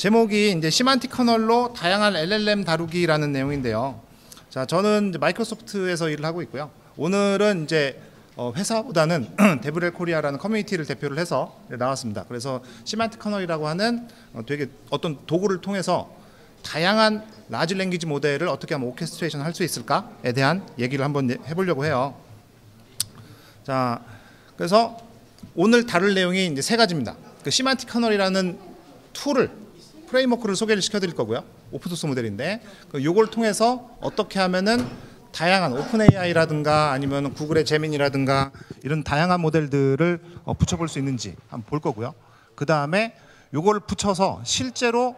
제목이 이제 시만틱 커널로 다양한 LLM 다루기라는 내용인데요. 자, 저는 이제 마이크로소프트에서 일을 하고 있고요. 오늘은 이제 회사보다는 데브렐 코리아라는 커뮤니티를 대표를 해서 나왔습니다. 그래서 시만틱 커널이라고 하는 되게 어떤 도구를 통해서 다양한 라지 랭귀지 모델을 어떻게 하면 오케스트레이션 할 수 있을까에 대한 얘기를 한번 해보려고 해요. 자, 그래서 오늘 다룰 내용이 이제 세 가지입니다. 그 시만틱 커널이라는 툴을 프레임워크를 소개를 시켜드릴 거고요. 오픈소스 모델인데 요걸 통해서 어떻게 하면은 다양한 오픈 AI라든가 아니면 구글의 제민이라든가 이런 다양한 모델들을 붙여볼 수 있는지 한번 볼 거고요. 그 다음에 요걸 붙여서 실제로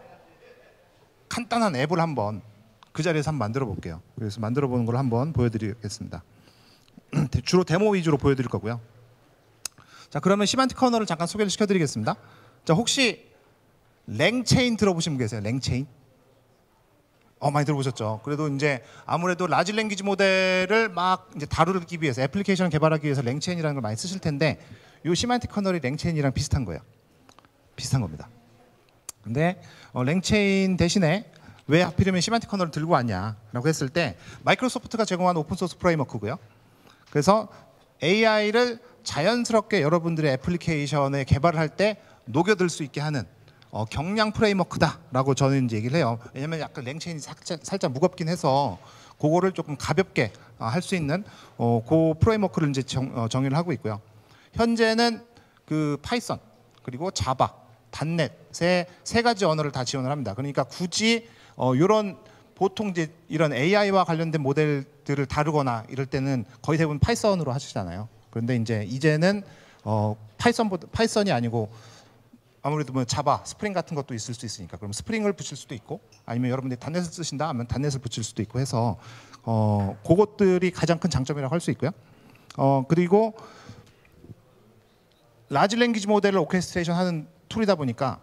간단한 앱을 한번 그 자리에서 한번 만들어 볼게요. 그래서 만들어 보는 걸 한번 보여드리겠습니다. 주로 데모 위주로 보여드릴 거고요. 자, 그러면 시만틱 커널을 잠깐 소개를 시켜드리겠습니다. 자, 혹시 랭체인 들어보신 분 계세요? 랭체인? 많이 들어보셨죠. 그래도 이제 아무래도 라지 랭귀지 모델을 막 이제 다루기 위해서 애플리케이션을 개발하기 위해서 랭체인이라는 걸 많이 쓰실 텐데 이 시만틱 커널이 랭체인이랑 비슷한 거예요. 비슷한 겁니다. 근데 랭체인 대신에 왜 하필이면 시만틱 커널을 들고 왔냐라고 했을 때 마이크로소프트가 제공한 오픈소스 프레임워크고요. 그래서 AI를 자연스럽게 여러분들의 애플리케이션에 개발을 할 때 녹여들 수 있게 하는 경량 프레임워크다라고 저는 이제 얘기를 해요. 왜냐하면 약간 랭체인이 살짝 무겁긴 해서 그거를 조금 가볍게 할 수 있는 그 프레임워크를 이제 정의를 하고 있고요. 현재는 그 파이썬 그리고 자바, 단넷의 세 가지 언어를 다 지원을 합니다. 그러니까 굳이 이런 보통 이제 이런 AI와 관련된 모델들을 다루거나 이럴 때는 거의 대부분 파이썬으로 하시잖아요. 그런데 이제는 파이썬이 아니고 아무래도 뭐 자바, 스프링 같은 것도 있을 수 있으니까 그럼 스프링을 붙일 수도 있고 아니면 여러분들이 단넷을 쓰신다 하면 단넷을 붙일 수도 있고 해서 그것들이 가장 큰 장점이라고 할 수 있고요. 그리고 라지 랭귀지 모델을 오케스트레이션 하는 툴이다 보니까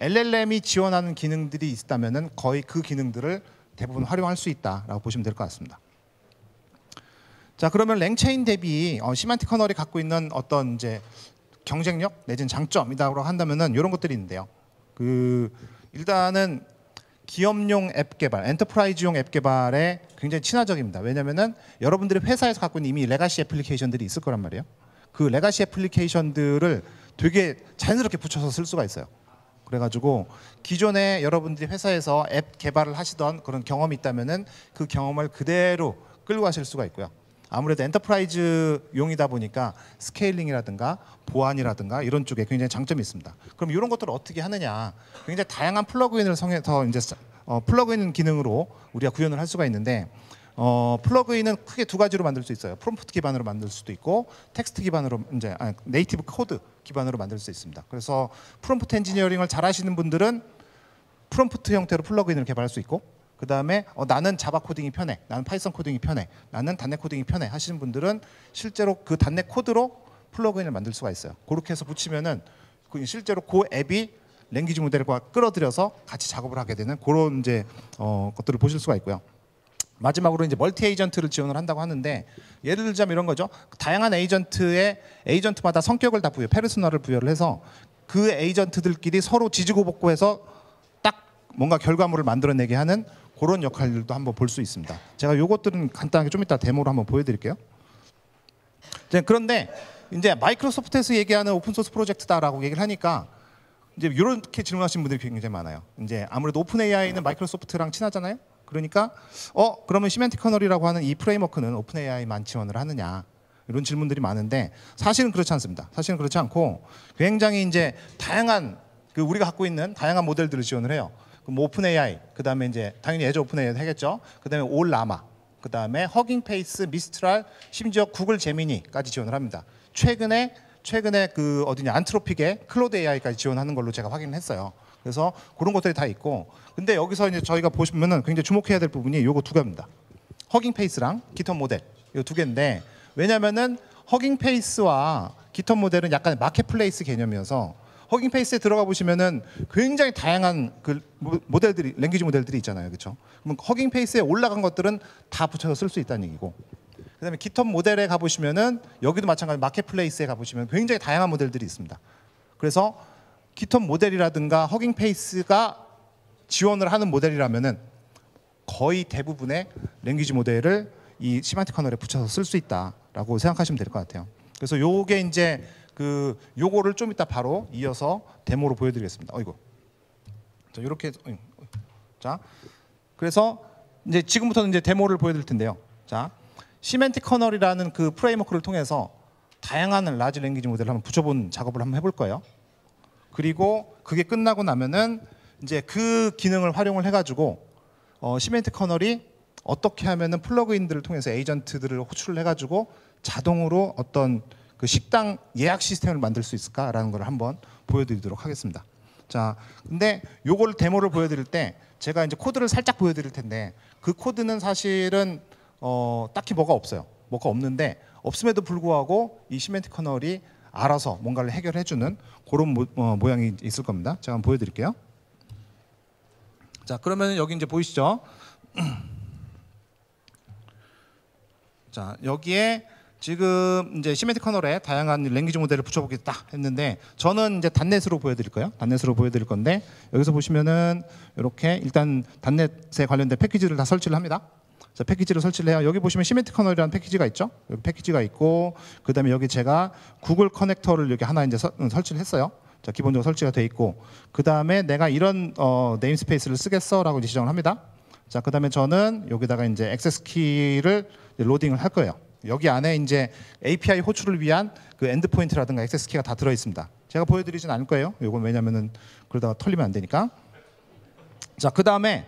LLM이 지원하는 기능들이 있다면은 거의 그 기능들을 대부분 활용할 수 있다라고 보시면 될 것 같습니다. 자, 그러면 랭체인 대비 시만틱 커널이 갖고 있는 어떤 이제 경쟁력 내지는 장점이라고 한다면은 이런 것들이 있는데요. 일단은 기업용 앱 개발, 엔터프라이즈용 앱 개발에 굉장히 친화적입니다. 왜냐면은 여러분들이 회사에서 갖고 있는 이미 레가시 애플리케이션들이 있을 거란 말이에요. 그 레가시 애플리케이션들을 되게 자연스럽게 붙여서 쓸 수가 있어요. 그래가지고 기존에 여러분들이 회사에서 앱 개발을 하시던 그런 경험이 있다면은 그 경험을 그대로 끌고 가실 수가 있고요. 아무래도 엔터프라이즈용이다 보니까 스케일링이라든가 보안이라든가 이런 쪽에 굉장히 장점이 있습니다. 그럼 이런 것들을 어떻게 하느냐? 굉장히 다양한 플러그인을 통해서 이제 플러그인 기능으로 우리가 구현을 할 수가 있는데 플러그인은 크게 두 가지로 만들 수 있어요. 프롬프트 기반으로 만들 수도 있고 텍스트 기반으로 이제 네이티브 코드 기반으로 만들 수 있습니다. 그래서 프롬프트 엔지니어링을 잘 하시는 분들은 프롬프트 형태로 플러그인을 개발할 수 있고 그 다음에 나는 자바 코딩이 편해, 나는 파이썬 코딩이 편해, 나는 단넷 코딩이 편해 하시는 분들은 실제로 그 단넷 코드로 플러그인을 만들 수가 있어요. 그렇게 해서 붙이면은 실제로 그 앱이 랭귀지 모델과 끌어들여서 같이 작업을 하게 되는 그런 이제 것들을 보실 수가 있고요. 마지막으로 이제 멀티 에이전트를 지원을 한다고 하는데 예를 들자면 이런 거죠. 다양한 에이전트마다 성격을 다 페르소나를 부여를 해서 그 에이전트들끼리 서로 지지고복고해서 딱 뭔가 결과물을 만들어내게 하는 그런 역할들도 한번 볼 수 있습니다. 제가 요것들은 간단하게 좀 이따 데모로 한번 보여드릴게요. 그런데 이제 마이크로소프트에서 얘기하는 오픈소스 프로젝트다라고 얘기를 하니까 이제 이렇게 질문하시는 분들이 굉장히 많아요. 이제 아무래도 오픈 AI는 마이크로소프트랑 친하잖아요. 그러니까 그러면 시만틱 커널이라고 하는 이 프레임워크는 오픈 AI만 지원을 하느냐 이런 질문들이 많은데 사실은 그렇지 않습니다. 사실은 그렇지 않고 굉장히 이제 다양한 우리가 갖고 있는 다양한 모델들을 지원을 해요. 뭐 오픈 AI, 그 다음에 이제 당연히 애저 오픈 AI 하겠죠. 그 다음에 올 라마, 그 다음에 허깅 페이스, 미스트랄, 심지어 구글 제미니까지 지원을 합니다. 최근에 그 안트로픽의 클로드 AI까지 지원하는 걸로 제가 확인을 했어요. 그래서 그런 것들이 다 있고, 근데 여기서 이제 저희가 보시면은 굉장히 주목해야 될 부분이 요거 두 개입니다. 허깅 페이스랑 깃허브 모델 요 두 개인데 왜냐면은 허깅 페이스와 깃허브 모델은 약간 마켓플레이스 개념이어서. 허깅 페이스에 들어가 보시면은 굉장히 다양한 그 모델들이 랭귀지 모델들이 있잖아요, 그렇죠? 그럼 허깅 페이스에 올라간 것들은 다 붙여서 쓸 수 있다는 얘기고, 그다음에 깃허브 모델에 가 보시면은 여기도 마찬가지 마켓플레이스에 가 보시면 굉장히 다양한 모델들이 있습니다. 그래서 깃허브 모델이라든가 허깅 페이스가 지원을 하는 모델이라면은 거의 대부분의 랭귀지 모델을 이 시멘틱 커널에 붙여서 쓸 수 있다라고 생각하시면 될 것 같아요. 그래서 요게 이제 요거를 좀 이따 바로 이어서 데모로 보여드리겠습니다. 어이구. 자, 이렇게 자, 그래서 이제 지금부터는 이제 데모를 보여드릴 텐데요. 자, 시멘틱 커널이라는 그 프레임워크를 통해서 다양한 라지 랭귀지 모델을 한번 붙여본 작업을 한번 해볼 거예요. 그리고 그게 끝나고 나면은 이제 그 기능을 활용을 해가지고 시멘틱 커널이 어떻게 하면은 플러그인들을 통해서 에이전트들을 호출을 해가지고 자동으로 어떤 그 식당 예약 시스템을 만들 수 있을까라는 걸 한번 보여드리도록 하겠습니다. 자, 근데 요걸 데모를 보여드릴 때 제가 이제 코드를 살짝 보여드릴 텐데 그 코드는 사실은 딱히 뭐가 없어요. 뭐가 없는데 없음에도 불구하고 이 시멘틱 커널이 알아서 뭔가를 해결해주는 그런 모양이 있을 겁니다. 제가 한번 보여드릴게요. 자, 그러면 여기 이제 보이시죠? 자, 여기에 지금 이제 시멘틱 커널에 다양한 랭귀지 모델을 붙여보겠다 했는데 저는 이제 단넷으로 보여드릴 거예요. 단넷으로 보여드릴 건데 여기서 보시면은 이렇게 일단 단넷에 관련된 패키지를 다 설치를 합니다. 자, 패키지를 설치를 해요. 여기 보시면 시멘틱 커널이라는 패키지가 있죠. 여기 패키지가 있고 그다음에 여기 제가 구글 커넥터를 여기 하나 이제 설치를 했어요. 자, 기본적으로 설치가 돼 있고 그다음에 내가 이런 네임스페이스를 쓰겠어라고 지정을 합니다. 자, 그다음에 저는 여기다가 이제 액세스 키를 로딩을 할 거예요. 여기 안에 이제 API 호출을 위한 그 엔드포인트라든가 액세스 키가 다 들어 있습니다. 제가 보여드리진 않을 거예요. 이건 왜냐면은 그러다가 털리면 안 되니까. 자, 그다음에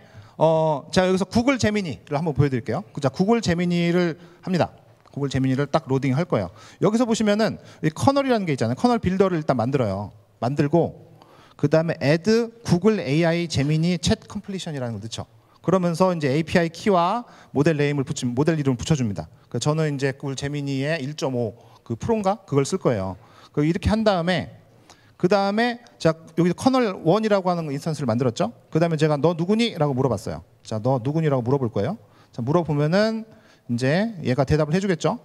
자, 여기서 구글 제미니를 한번 보여드릴게요. 자, 구글 제미니를 합니다. 구글 제미니를 딱 로딩 할 거예요. 여기서 보시면은 이 커널이라는 게 있잖아요. 커널 빌더를 일단 만들어요. 만들고 그 다음에 add 구글 AI 제미니 챗 컴플리션이라는 걸 넣죠. 그러면서 이제 API 키와 모델 네임을 모델 이름을 붙여줍니다. 저는 이제 구글 제미니의 1.5 그 프로인가 그걸 쓸 거예요. 이렇게 한 다음에 그 다음에 자, 여기 커널 1이라고 하는 인스턴스를 만들었죠. 그 다음에 제가 너 누구니?라고 물어봤어요. 자, 너 누구니?라고 물어볼 거예요. 자, 물어보면은 이제 얘가 대답을 해주겠죠.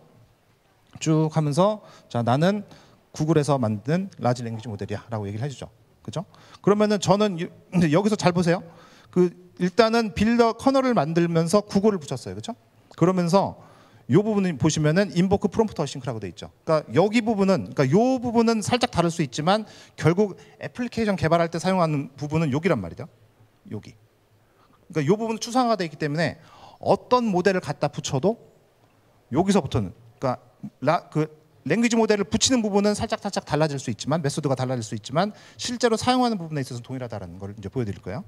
쭉 하면서 자, 나는 구글에서 만든 라지 랭귀지 모델이야라고 얘기를 해주죠. 그죠? 그러면은 저는 여기서 잘 보세요. 일단은 빌더 커널을 만들면서 구글을 붙였어요. 그렇죠? 그러면서 이 부분을 보시면은 인보크 프롬프트 어싱크라고 돼 있죠. 그러니까 여기 부분은 요 부분은 살짝 다를 수 있지만 결국 애플리케이션 개발할 때 사용하는 부분은 여기란 말이죠. 여기. 그러니까 요 부분은 추상화가 돼 있기 때문에 어떤 모델을 갖다 붙여도 여기서부터는 그러니까 랭귀지 모델을 붙이는 부분은 살짝 달라질 수 있지만 메소드가 달라질 수 있지만 실제로 사용하는 부분에 있어서 동일하다는 걸 이제 보여드릴 거예요.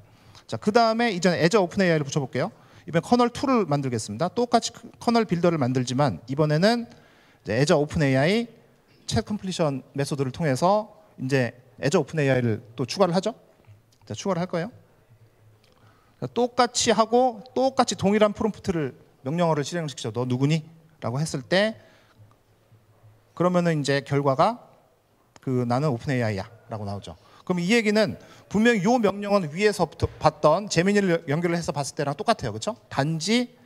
자, 그 다음에 이전에 애저 오픈 AI를 붙여볼게요. 이번에 커널 2를 만들겠습니다. 똑같이 커널 빌더를 만들지만 이번에는 애저 오픈 AI 챗 컴플리션 메소드를 통해서 이제 애저 오픈 AI를 또 추가를 하죠. 자, 추가를 할 거예요. 자, 똑같이 하고 똑같이 동일한 프롬프트를 명령어를 실행을 시키죠. 너 누구니? 라고 했을 때 그러면은 이제 결과가 나는 오픈 AI야 라고 나오죠. 그럼 이 얘기는 분명히 이 명령어는 위에서부터 봤던 제미니를 연결을 해서 봤을 때랑 똑같아요. 그렇죠? 단지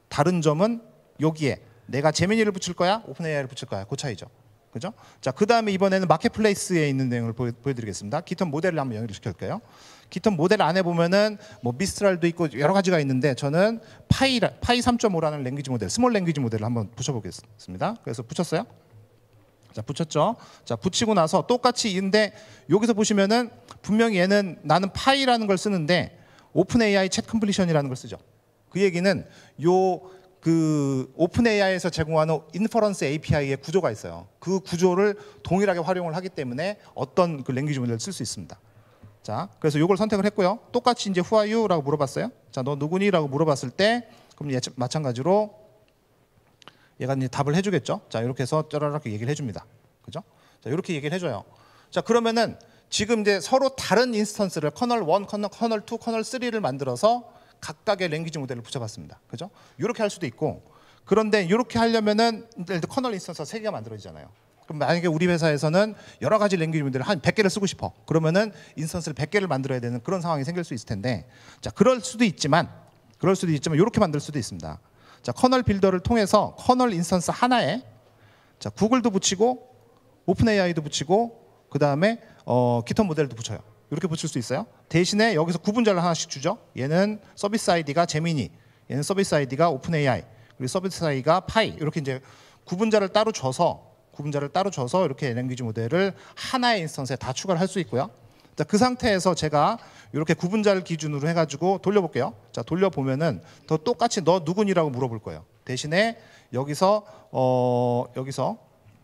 다른 점은 여기에 내가 제미니를 붙일 거야? 오픈 AI를 붙일 거야? 그 차이죠. 그죠? 자, 그 다음에 이번에는 마켓플레이스에 있는 내용을 보여드리겠습니다. 기톤 모델을 한번 연결시켜볼게요. 기톤 모델 안에 보면은 뭐 미스트랄도 있고 여러 가지가 있는데 저는 파이 3.5라는 랭귀지 모델, 스몰 랭귀지 모델을 한번 붙여보겠습니다. 그래서 붙였어요. 자, 붙였죠. 자, 붙이고 나서 똑같이 있는데 여기서 보시면은 분명히 얘는 나는 파이라는 걸 쓰는데 오픈 AI 챗 컴플리션이라는 걸 쓰죠. 그 얘기는 오픈 AI에서 제공하는 인퍼런스 API의 구조가 있어요. 그 구조를 동일하게 활용을 하기 때문에 어떤 그 랭귀지 모델을 쓸 수 있습니다. 자, 그래서 이걸 선택을 했고요. 똑같이 이제 Who are you?라고 물어봤어요. 자, 너 누구니?라고 물어봤을 때 그럼 마찬가지로 얘가 이제 답을 해주겠죠. 자, 이렇게 해서 짜라락 얘기를 해줍니다. 그죠? 자, 이렇게 얘기를 해줘요. 자, 그러면은 지금 이제 서로 다른 인스턴스를 커널 1, 커널 2, 커널 3를 만들어서 각각의 랭귀지 모델을 붙여봤습니다. 그죠? 이렇게 할 수도 있고 그런데 이렇게 하려면은 예를 들어 커널 인스턴스가 3개가 만들어지잖아요. 그럼 만약에 우리 회사에서는 여러 가지 랭귀지 모델을 한 100개를 쓰고 싶어. 그러면은 인스턴스를 100개를 만들어야 되는 그런 상황이 생길 수 있을 텐데 자, 그럴 수도 있지만 이렇게 만들 수도 있습니다. 자, 커널 빌더를 통해서 커널 인스턴스 하나에 구글도 붙이고 오픈 AI도 붙이고 그 다음에 기톤 모델도 붙여요. 이렇게 붙일 수 있어요. 대신에 여기서 구분자를 하나씩 주죠. 얘는 서비스 아이디가 제미니, 얘는 서비스 아이디가 오픈 AI, 그리고 서비스 아이디가 파이. 이렇게 이제 구분자를 따로 줘서 이렇게 랭귀지 모델을 하나의 인스턴스에 다 추가를 할 수 있고요. 자, 그 상태에서 제가 이렇게 구분자를 기준으로 해가지고 돌려볼게요. 자, 돌려보면은 더 똑같이 너 누구니라고 물어볼 거예요. 대신에 여기서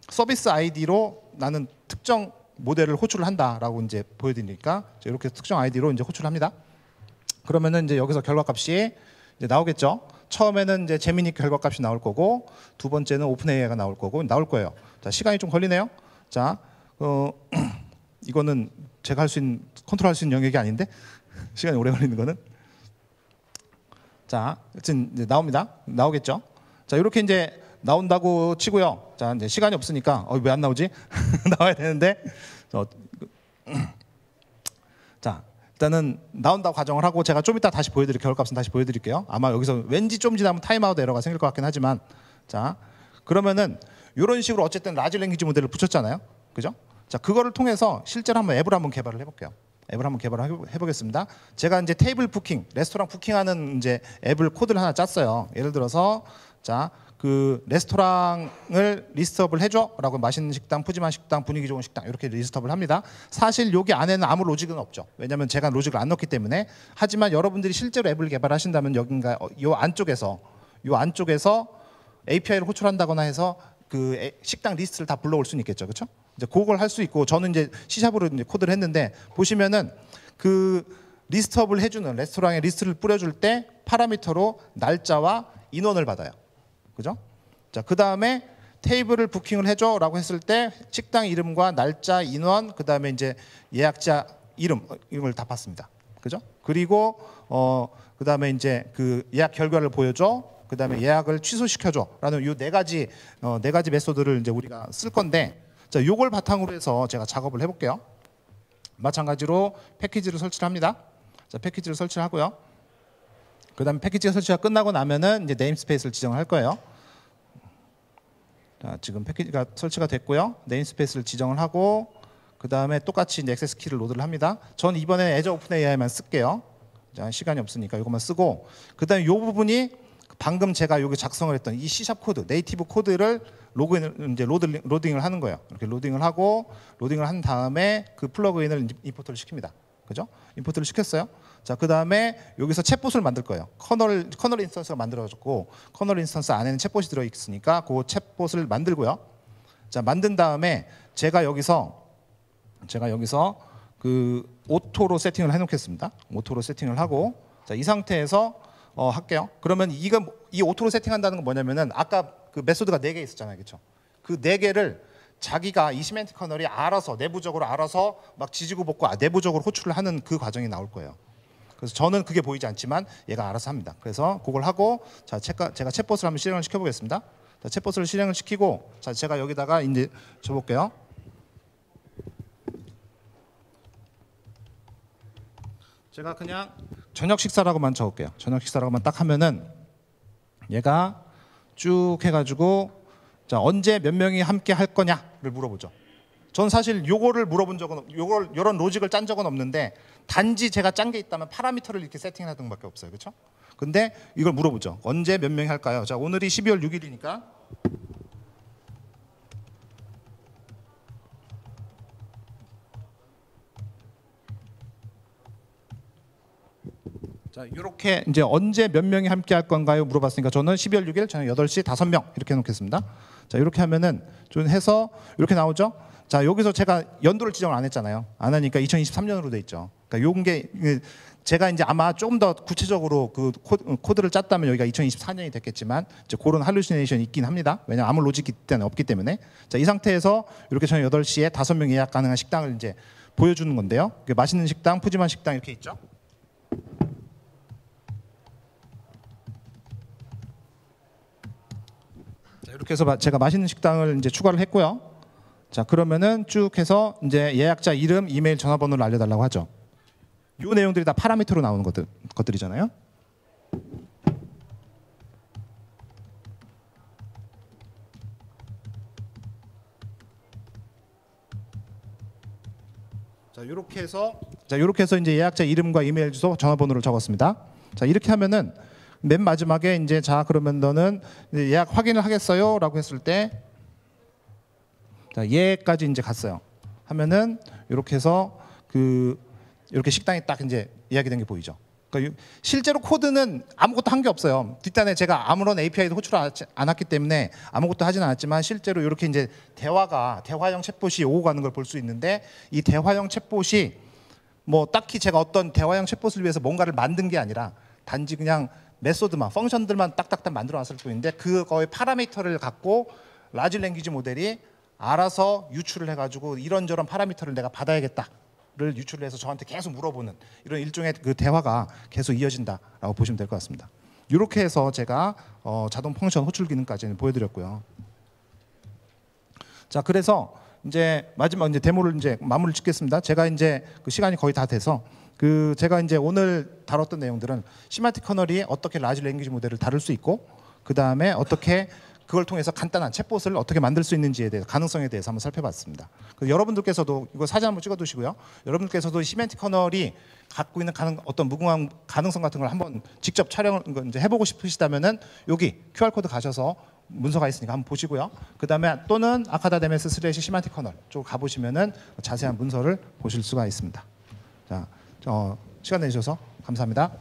서비스 아이디로 나는 특정 모델을 호출을 한다라고 이제 보여드리니까 이렇게 특정 아이디로 이제 호출합니다. 그러면은 이제 여기서 결과값이 이제 나오겠죠. 처음에는 이제 제미니 결과값이 나올 거고, 두 번째는 오픈 AI가 나올 거예요. 자, 시간이 좀 걸리네요. 자, 이거는 제가 할 수 있는 컨트롤할 수 있는 영역이 아닌데 시간이 오래 걸리는 거는. 자, 여튼 이제 나오겠죠. 자, 이렇게 이제 나온다고 치고요. 자, 이제 시간이 없으니까 왜 안 나오지? 나와야 되는데. 자, 일단은 나온다고 가정을 하고 제가 좀 이따 다시 결과값은 다시 보여드릴게요. 아마 여기서 왠지 좀 지나면 타임아웃 에러가 생길 것 같긴 하지만, 자, 그러면은 이런 식으로 어쨌든 라지 랭귀지 모델을 붙였잖아요. 그죠? 자, 그거를 통해서 실제로 앱을 한번 개발을 해볼게요. 앱을 한번 개발을 해보겠습니다. 제가 이제 테이블 부킹, 레스토랑 부킹하는 이제 앱을 코드를 하나 짰어요. 예를 들어서 자, 그 레스토랑을 리스트업을 해줘라고, 맛있는 식당, 푸짐한 식당, 분위기 좋은 식당 이렇게 리스트업을 합니다. 사실 여기 안에는 아무 로직은 없죠. 왜냐하면 제가 로직을 안 넣기 때문에. 하지만 여러분들이 실제로 앱을 개발하신다면 여긴가 요 안쪽에서 API를 호출한다거나 해서 그 식당 리스트를 다 불러올 수는 있겠죠, 그렇죠? 이제 그걸 할 수 있고, 저는 이제 C샵으로 이제 코드를 했는데 보시면은 그 리스트업을 해주는 레스토랑의 리스트를 뿌려줄 때 파라미터로 날짜와 인원을 받아요. 그죠? 자, 그 다음에 테이블을 부킹을 해줘라고 했을 때 식당 이름과 날짜, 인원, 그 다음에 이제 예약자 이름을 다 받습니다. 그죠? 그리고 그 다음에 이제 그 예약 결과를 보여줘. 그 다음에 예약을 취소시켜줘라는 이 네 가지 메소드를 이제 우리가 쓸 건데, 자, 요걸 바탕으로 해서 제가 작업을 해볼게요. 마찬가지로 패키지를 설치를 합니다. 자, 패키지를 설치를 하고요. 그 다음에 패키지가 설치가 끝나고 나면은 이제 네임스페이스를 지정을 할 거예요. 자, 지금 패키지가 설치가 됐고요. 네임스페이스를 지정을 하고, 그 다음에 똑같이 이제 액세스 키를 로드를 합니다. 전 이번에 애저 오픈 AI만 쓸게요. 자, 시간이 없으니까 이것만 쓰고, 그 다음에 이 부분이 방금 제가 여기 작성을 했던 이 C샵 코드, 네이티브 코드를 로딩을 하는 거예요. 이렇게 로딩을 한 다음에 그 플러그인을 임포트를 시킵니다. 그죠? 임포트를 시켰어요. 자, 그 다음에 여기서 챗봇을 만들 거예요. 커널 인스턴스가 만들어졌고, 커널 인스턴스 안에는 챗봇이 들어있으니까 그 챗봇을 만들고요. 자, 만든 다음에 제가 여기서 그 오토로 세팅을 해놓겠습니다. 오토로 세팅을 하고, 자, 이 상태에서 할게요. 그러면 이 오토로 세팅한다는 건 뭐냐면은 아까 그 메소드가 4개 있었잖아요, 그렇죠? 그 4개를 자기가 이 시멘틱 커널이 내부적으로 알아서 막 지지고 볶고 내부적으로 호출을 하는 그 과정이 나올 거예요. 그래서 저는 그게 보이지 않지만 얘가 알아서 합니다. 그래서 그걸 하고, 자, 제가 챗봇을 한번 실행을 시켜보겠습니다. 자, 챗봇을 실행을 시키고, 자, 제가 여기다가 이제 줘볼게요. 제가 그냥 저녁 식사라고만 적을게요. 저녁 식사라고만 딱 하면은 얘가 쭉 해가지고, 자, 언제 몇 명이 함께 할 거냐를 물어보죠. 전 사실 요거를 물어본 적은, 요런 로직을 짠 적은 없는데, 단지 제가 짠 게 있다면 파라미터를 이렇게 세팅하는 것밖에 없어요, 그렇죠? 근데 이걸 물어보죠. 언제 몇 명이 할까요? 자, 오늘이 12월 6일이니까 자, 이렇게 이제 언제 몇 명이 함께 할 건가요? 물어봤으니까 저는 12월 6일 저녁 8시 5명 이렇게 해놓겠습니다. 자, 이렇게 하면은 좀 해서 이렇게 나오죠. 자, 여기서 제가 연도를 지정을 안 했잖아요. 안 하니까 2023년으로 돼 있죠. 그러니까 요게 제가 이제 아마 조금 더 구체적으로 그 코드를 짰다면 여기가 2024년이 됐겠지만, 이제 그런 할루시네이션이 있긴 합니다. 왜냐하면 아무 로직이 때는 없기 때문에. 자, 이 상태에서 이렇게 저녁 8시에 5명 예약 가능한 식당을 이제 보여주는 건데요. 맛있는 식당, 푸짐한 식당 이렇게 있죠. 자, 이렇게 해서 제가 맛있는 식당을 이제 추가를 했고요. 자, 그러면은 쭉 해서 이제 예약자 이름, 이메일, 전화번호를 알려달라고 하죠. 이 내용들이 다 파라미터로 나오는 것들이잖아요. 이렇게 해서 이제 예약자 이름과 이메일 주소, 전화번호를 적었습니다. 자, 이렇게 하면은 맨 마지막에 이제 자 그러면 너는 이제 예약 확인을 하겠어요라고 했을 때 자, 예까지 이제 갔어요. 하면은 이렇게 해서 이렇게 식당이 딱 이제 예약이 된 게 보이죠. 그러니까 실제로 코드는 아무것도 한 게 없어요. 뒷단에 제가 아무런 API도 호출하지 않았기 때문에 아무것도 하진 않았지만 실제로 이렇게 이제 대화형 챗봇이 오고 가는 걸 볼 수 있는데 이 대화형 챗봇이 뭐 딱히 제가 어떤 대화형 챗봇을 위해서 뭔가를 만든 게 아니라 단지 그냥 메소드만 펑션들만 딱딱딱 만들어 놨을 뿐인데 그거의 파라미터를 갖고 라지 랭귀지 모델이 알아서 유출을 해가지고 이런저런 파라미터를 내가 받아야겠다를 유출을 해서 저한테 계속 물어보는 이런 일종의 그 대화가 계속 이어진다라고 보시면 될 것 같습니다. 이렇게 해서 제가 자동 펑션 호출 기능까지 보여드렸고요. 자, 그래서 이제 마지막 이제 데모를 이제 마무리 짓겠습니다. 제가 이제 그 시간이 거의 다 돼서 제가 이제 오늘 다뤘던 내용들은 시마틱 커널이 어떻게 라지 랭귀지 모델을 다룰 수 있고 그 다음에 어떻게 그걸 통해서 간단한 챗봇을 어떻게 만들 수 있는지에 대해서 가능성에 대해서 한번 살펴봤습니다. 여러분들께서도 이거 사진 한번 찍어두시고요. 여러분들께서도 시마틱 커널이 갖고 있는 어떤 무궁한 가능성 같은 걸 한번 직접 촬영을 이제 해보고 싶으시다면은 여기 QR 코드 가셔서 문서가 있으니까 한번 보시고요. 그 다음에 또는 아카다데메스/시마틱 커널 쪽 가보시면은 자세한 문서를 보실 수가 있습니다. 자, 시간 내주셔서 감사합니다.